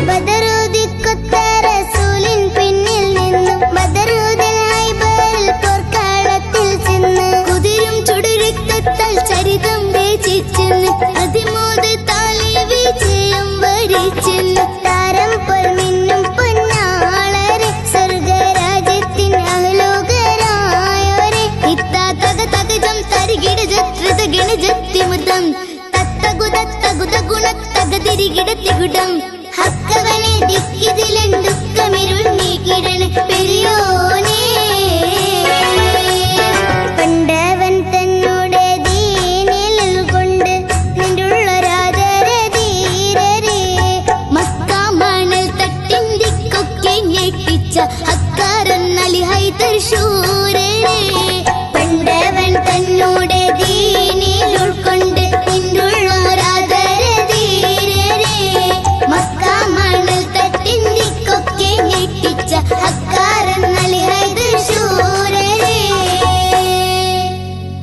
ബദറുദിക്കൊത്ത റസൂലിൻ പിന്നിൽ നിന്നും ബദറുദിൽ ഹൈബറിൽ പോർക്കളത്തിൽ ചെന്ന് കുതിരും ചുടുരക്തത്താൽ ചരിതം രചിച്ചെന്ന് അതിമോദ താലി വിജയം വരിച്ചെന്ന് താരം പൊൽമിന്നും പൊന്നാളരെ സ്വർഗരാജ്യത്തിൻ അഹലോകരായോരെ ഇത്താ തക തകജം തരികിട ജത്രിത ഗണജത്തിമുദം തത്തഗുദ തഗുദ ഗുണ തകതിരികിട തിഗുഡം